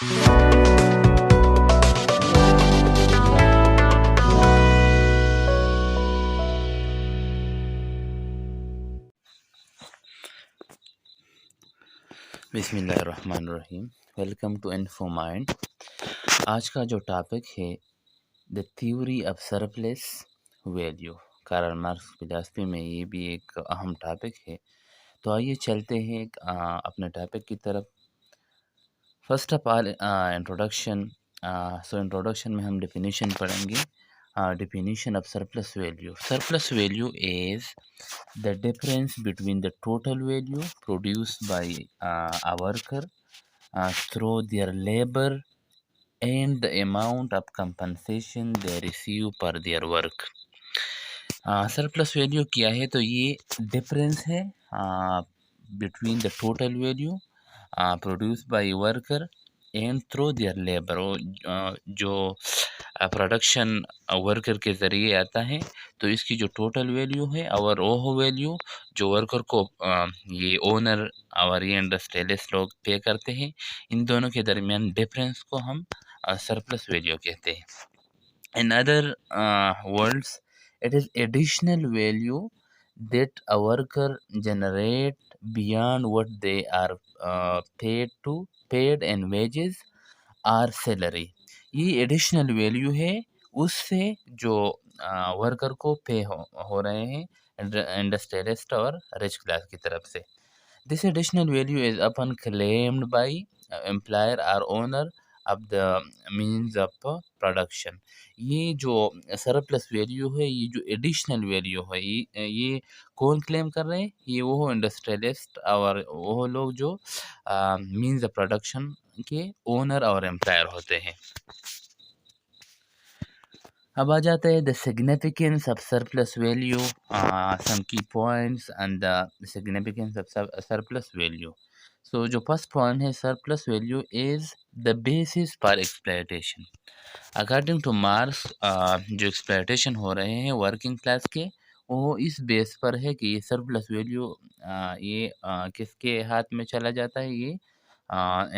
बिस्मिल्लाहिर्रहमानिर्रहीम। Welcome to info mind. आज का जो टॉपिक है the theory of surplus value. Karl Marx philosophy में ये भी एक अहम टॉपिक है। तो आइए चलते हैं अपने टॉपिक की तरफ। First of all introduction. Introduction में हम डेफिनेशन पढ़ेंगे। Definition of surplus value. Surplus value is the difference between the total value produced by a worker through their labor and the amount of compensation they receive per their work. Surplus value क्या है? तो ये difference है between the total value produce by worker and through their labour. जो production worker के ज़रिए आता है, तो इसकी जो टोटल वैल्यू है और वो वैल्यू जो वर्कर को ये ओनर और ये इंडस्ट्रियलिस्ट लोग पे करते हैं, इन दोनों के दरमियान डिफरेंस को हम सरप्लस वैल्यू कहते हैं। In other words, it is additional value that a worker generate beyond what they are paid in wages or salary. ये एडिशनल वैल्यू है उससे जो वर्कर को पे हो रहे हैं इंडस्ट्रियलिस्ट और रिच क्लास की तरफ से। This additional value is often claimed by employer or owner of the means of production. ये जो सरप्लस वैल्यू है, ये जो एडिशनल वैल्यू है, ये कौन क्लेम कर रहे हैं? ये वो इंडस्ट्रियलिस्ट और वो लोग जो मीन्स ऑफ प्रोडक्शन के ओनर और एम्प्लॉयर होते हैं। अब आ जाता है the significance of surplus value, some key points and the significance of surplus value. So जो फर्स्ट पॉइंट है, surplus value is the basis for exploitation. According to Marx, जो एक्सप्लॉयटेशन हो रहे हैं वर्किंग क्लास के, वो इस बेस पर है कि ये सरप्लस वैल्यू ये किसके हाथ में चला जाता है? ये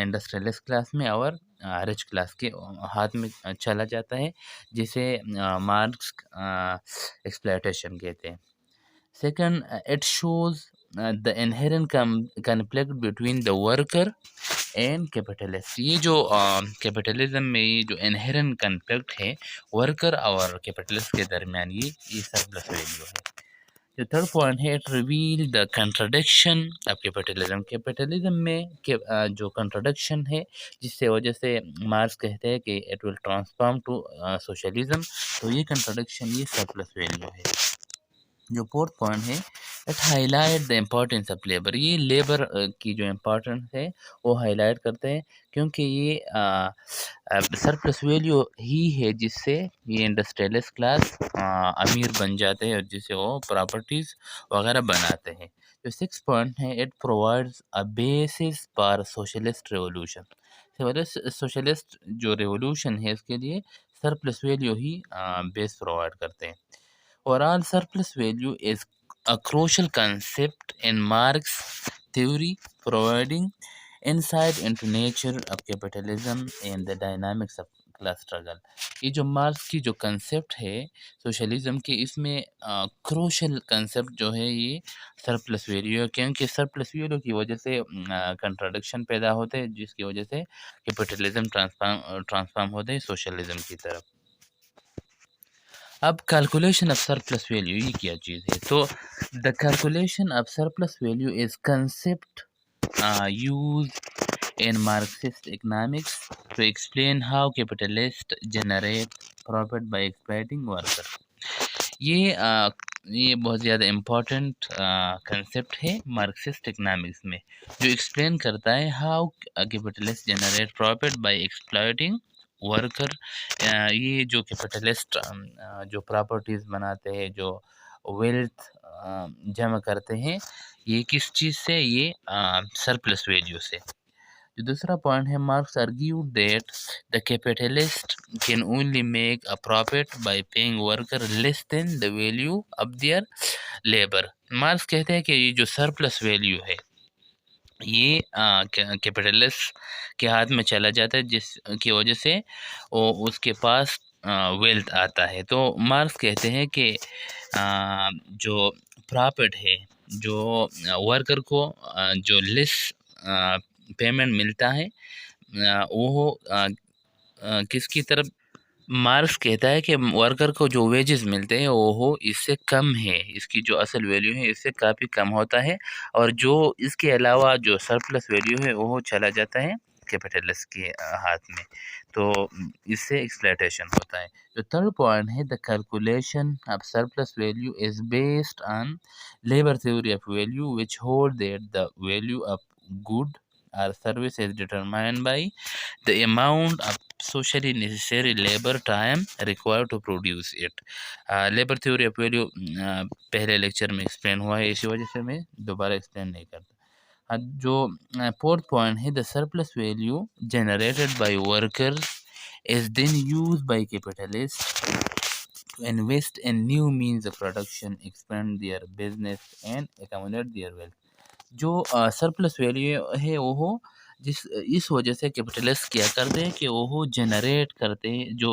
इंडस्ट्रियलिस्ट क्लास में और रिच क्लास के हाथ में चला जाता है, जिसे मार्क्स एक्सप्लॉयटेशन कहते हैं। Second, it shows the inherent conflict between the worker and capitalist. ये जो कैपिटलिज्म में ये जो इनहेरेंट कॉन्फ्लिक्ट है वर्कर और कैपिटलिस्ट के दरमियान, ये सरप्लस वैल्यू है। जो थर्ड पॉइंट है, it reveal the contradiction of capitalism. Capitalism में जो कंट्राडिक्शन है, जिससे वजह से मार्क्स कहते हैं कि it will transform to socialism. तो ये कंट्राडिक्शन, ये सरप्लस वैल्यू है। जो फोर्थ पॉइंट है, it highlight the importance of labour. ये लेबर की जो इम्पोर्टेंस है वो हाईलाइट करते हैं, क्योंकि ये सरप्लस वैल्यू ही है जिससे ये इंडस्ट्रियलिस्ट क्लास अमीर बन जाते हैं और जिससे वो प्रॉपर्टीज़ वगैरह बनाते हैं। जो सिक्स पॉइंट है, it provides a basis for socialist revolution. Socialist जो रेवोल्यूशन है, इसके लिए सरप्लस वैल्यू ही बेस प्रोवाइड करते हैं। Overall, surplus value is a crucial concept in Marx theory, providing insight into nature of capitalism and the dynamics of class struggle. ये जो marks की जो कंसेप्ट है सोशलिज्म की, इसमें क्रूशल कंसेप्ट जो है ये सरप्लस वैल्यू है, क्योंकि सरप्लस वैल्यू की वजह से कंट्राडिक्शन पैदा होते हैं, जिसकी वजह से कैपिटलिज्म ट्रांसफॉर्म होते हैं सोशलिज्म की तरफ। अब कैलकुलेशन ऑफ सरप्लस वैल्यू ये क्या चीज़ है? तो the calculation of surplus value is concept use in Marxist economics to explain how capitalist generate profit by exploiting worker. ये बहुत ज़्यादा इम्पोर्टेंट कंसेप्ट है मार्क्सिस्ट इकोनॉमिक्स में, जो एक्सप्लेन करता है how capitalist generate profit by exploiting worker. ये जो कैपिटलिस्ट जो प्रॉपर्टीज़ बनाते हैं, जो वेल्थ जमा करते हैं, ये किस चीज़ से? ये सरप्लस वैल्यू से। जो दूसरा पॉइंट है, marks argue that the capitalist can only make a profit by paying worker less than the value of their labour. Marks कहते हैं कि ये जो सरप्लस वैल्यू है, ये कैपिटलिस्ट के हाथ में चला जाता है, जिसकी वजह से वो उसके पास वेल्थ आता है। तो मार्क्स कहते हैं कि जो प्रॉफिट है, जो वर्कर को जो लेस पेमेंट मिलता है, वो किसकी तरफ, मार्क्स कहता है कि वर्कर को जो वेजेस मिलते हैं वो इससे कम है, इसकी जो असल वैल्यू है इससे काफ़ी कम होता है, और जो इसके अलावा जो सरप्लस वैल्यू है वो चला जाता है कैपिटलिस्ट के हाथ में। तो इससे एक्सप्लॉयटेशन होता है। जो थर्ड पॉइंट है, the calculation of surplus value is based on labour theory of value which hold that the value of good or service is determined by the amount of socially necessary labor time required to produce it। Labour theory of value पहले lecture में explain हुआ है, इसी वजह से मैं दोबारा explain नहीं करता। जो फोर्थ पॉइंट है, the surplus value generated by workers is then used by capitalists to invest in new means of production, expand their business and accumulate their wealth। जो सरप्लस वैल्यू है वो जिस इस वजह से कैपिटलिस्ट क्या करते हैं कि वो जनरेट करते हैं, जो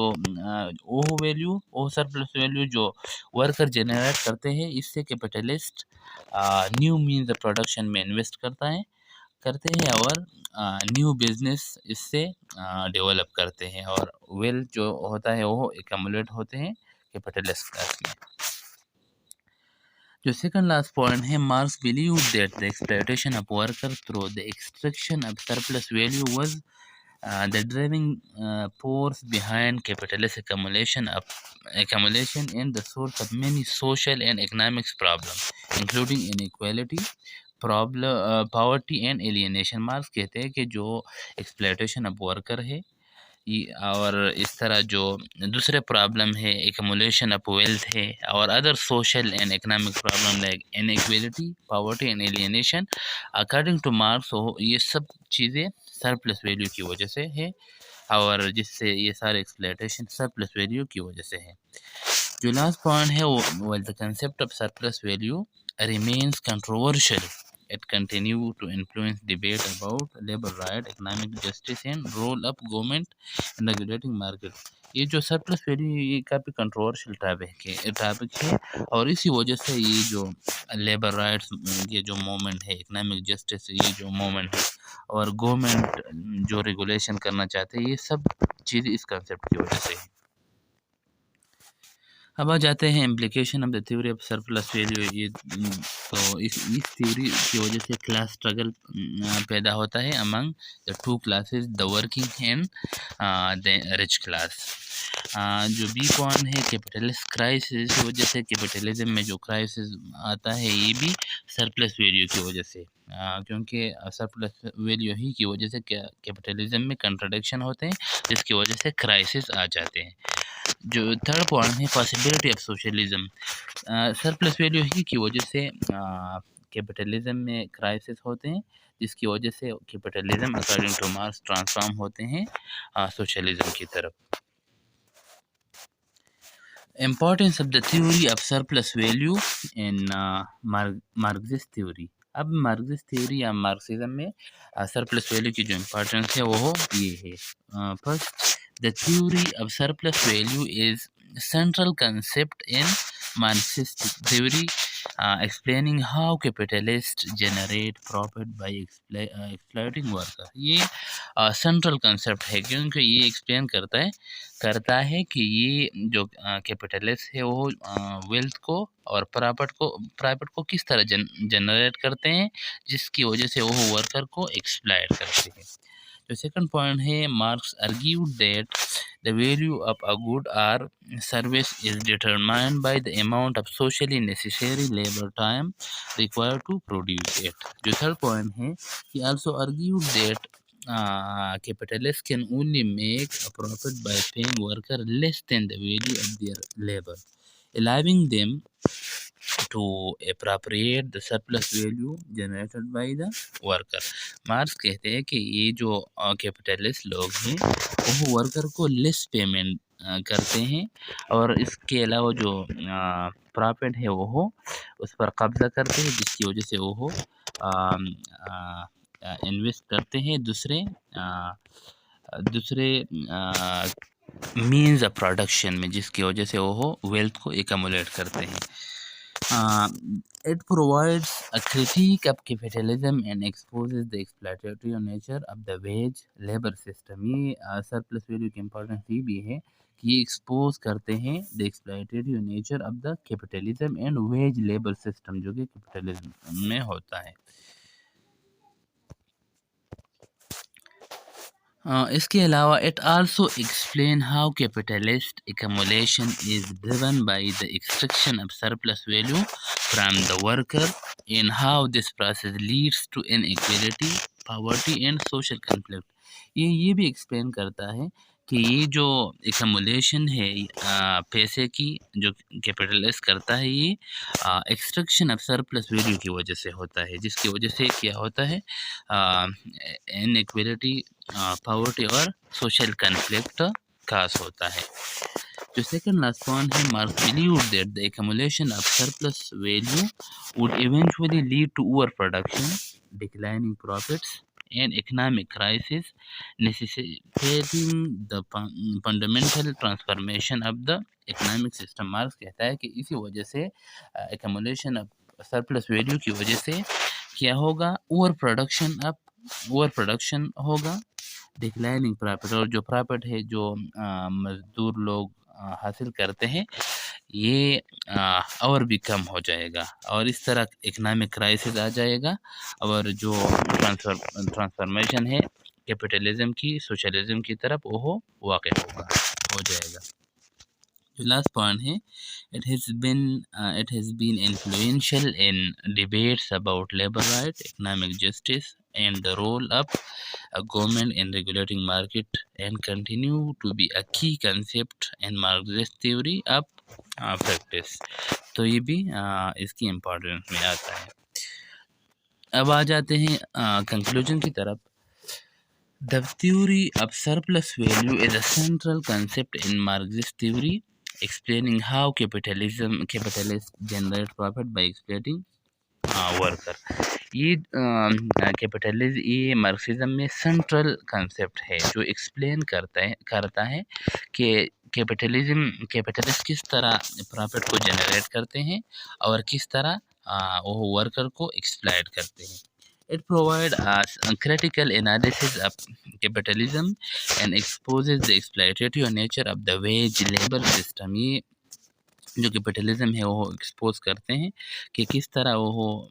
वो वैल्यू, वो सरप्लस वैल्यू जो वर्कर जनरेट करते हैं, इससे capitalist new means of production में इन्वेस्ट करते हैं और न्यू बिजनेस इससे डेवलप करते हैं, और वेल्थ जो होता है वो एकमुलेट होते हैं कैपिटलिस्ट क्लास में। जो सेकंड लास्ट पॉइंट है, marks believe that the exploitation of worker through the extraction of surplus value was the driving force behind capitalist accumulation and the source of many social and economic problems, including inequality, poverty and alienation। Marks कहते हैं कि जो exploitation of worker है और इस तरह जो दूसरे प्रॉब्लम है, एक्युमुलेशन ऑफ वेल्थ है, और other social and economic problem like inequality, poverty and alienation, according to marks ये सब चीज़ें सरप्लस वैल्यू की वजह से है, और जिससे ये सारे एक्सप्लॉयटेशन सरप्लस वैल्यू की वजह से है। जो लास्ट पॉइंट है वो the concept of surplus value remains controversial. It continue to influence debate about labor right, economic justice and role of government in regulating market। ये जो सरप्लस वैल्यू ये काफ़ी कंट्रोवर्शियल टॉपिक है, और इसी वजह से ये जो लेबर राइट्स, ये जो मूवमेंट है, इकोनॉमिक जस्टिस ये जो मूवमेंट है, और गवर्नमेंट जो रेगुलेशन करना चाहते हैं, ये सब चीज़ इस कंसेप्ट की वजह से है। अब आ जाते हैं implication of the theory of surplus value. ये तो इस थ्योरी की वजह से क्लास स्ट्रगल पैदा होता है among the two classes, the working and the rich class. जो बी पॉइंट है, कैपिटलिस्ट क्राइसिस की वजह से कैपिटलिज्म में जो क्राइसिस आता है ये भी सरप्लस वैल्यू की वजह से, क्योंकि सरप्लस वैल्यू ही की वजह से कैपिटलिज्म में कंट्राडिक्शन होते हैं, जिसकी वजह से क्राइसिस आ जाते हैं। जो थर्ड पॉइंट है, possibility of socialism, surplus value ही की वजह से कैपिटलिज्म में क्राइसिस होते हैं, जिसकी वजह से capitalism according to marks transform होते हैं सोशलिज्म की तरफ। Importance of the theory of surplus value in Marxist theory. अब मार्क्सिस्ट थ्योरी या मार्क्सिज्म में सरप्लस वैल्यू की जो इम्पोर्टेंस है वो ये है। First, the theory of surplus value is central concept in Marxist theory, explaining how capitalists generate profit by exploiting worker। ये सेंट्रल कंसेप्ट है, क्योंकि ये एक्सप्लेन करता है कि ये जो कैपिटलिस्ट है वो वेल्थ को और प्रॉफिट को किस तरह जनरेट करते हैं, जिसकी वजह से वो वर्कर को एक्सप्लॉइट करते हैं। The second point है, Marx argued that the value of a good or service is determined by the amount of socially necessary labor time required to produce it। जो third point है, he also argued that capitalists can only make a profit by paying worker less than the value of their labor, allowing them to appropriate the surplus value generated by the worker। Marks कहते हैं कि ये जो capitalist लोग हैं वो worker को less payment करते हैं, और इसके अलावा जो प्रॉफिट है वो उस पर कब्जा करते हैं, जिसकी वजह से वो इन्वेस्ट करते हैं दूसरे दूसरे मीन्स ऑफ प्रोडक्शन में, जिसकी वजह से वो वेल्थ को एकमुलेट करते हैं। It provides a critique of capitalism and exposes the exploitative nature of the wage labor system। ये सरप्लस वैल्यू की इम्पोर्टेंस ये भी है कि ये एक्सपोज करते हैं the exploitative nature of the capitalism and veg labour system, जो कि कैपिटलिज्म में होता है। इसके अलावा it also explain how capitalist accumulation is driven by the extraction of surplus value from the worker and how this process leads to inequality, poverty and social conflict। ये भी explain करता है कि ये जो एकमुलेशन है पैसे की, जो कैपिटलिस्ट करता है, ये एक्सट्रैक्शन ऑफ सरप्लस वैल्यू की वजह से होता है, जिसकी वजह से क्या होता है, इनइक्वालिटी, पॉवर्टी और सोशल कन्फ्लिक्ट काज होता है। जो सेकंड लास्ट पॉइंट है, marks believe that the accumulation of surplus value would eventually lead to overproduction, declining profits and economic crisis, necessitating the fundamental transformation of the economic system। Marks कहता है कि इसी वजह से accumulation of surplus value की वजह से क्या होगा, ओवर प्रोडक्शन होगा, डिक्लाइनिंग प्रॉफिट, और जो प्रॉफिट है जो मजदूर लोग हासिल करते हैं, ये और भी कम हो जाएगा, और इस तरह इकोनॉमिक क्राइसिस आ जाएगा, और जो ट्रांसफॉर्मेशन है कैपिटलिज्म की सोशलिज्म की तरफ वो वाक़ हो जाएगा। जो लास्ट पॉइंट है, it has been influential in debates about labor rights, economic justice and the role of government in regulating market, and continue to be a key concept in Marxist theory of practice। तो ये भी इसकी importance में आता है। अब आ जाते हैं कंक्लूजन की तरफ। The theory of surplus value is a central concept in Marxist theory, explaining how capitalists generate profit by exploiting worker. ये कैपिटलिज्म, ये मार्क्सिज्म में सेंट्रल कंसेप्ट है, जो एक्सप्लेन करता है कि कैपिटलिस्ट किस तरह प्रॉफिट को जनरेट करते हैं और किस तरह वो वर्कर को एक्सप्लॉइट करते हैं। It provides a critical analysis of capitalism and exposes the exploitative nature of the wage labor system। ये जो कैपिटलिज्म है वो एक्सपोज करते हैं कि किस तरह वो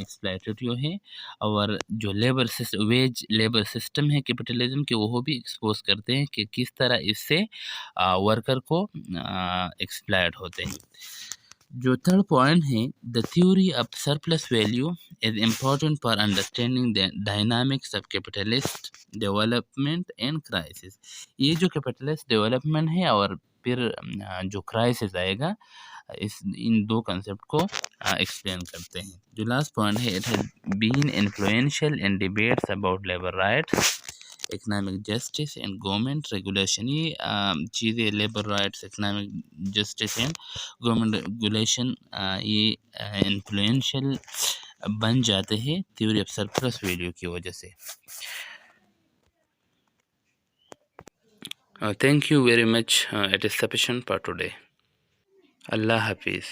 एक्सप्लॉइटेटिव है, और जो वेज लेबर सिस्टम है कैपिटलिज्म के, वो भी एक्सपोज करते हैं कि किस तरह इससे वर्कर को एक्सप्लॉइट होते हैं। जो थर्ड पॉइंट है, the theory of surplus value is important for understanding the dynamics of capitalist development and crisis. ये जो कैपिटलिस्ट डेवलपमेंट है और फिर जो क्राइसिस आएगा, इन दो कंसेप्ट को एक्सप्लेन करते हैं। जो लास्ट पॉइंट है, it has been influential in debates about labour rights, economic justice and government regulation. ये चीज़ें, labour rights, economic justice and government regulation, ये इन्फ्लुएंशियल बन जाते हैं थ्योरी ऑफ सरप्लस वैल्यू की वजह से। Thank you very much. It is sufficient for today. Allah Hafiz.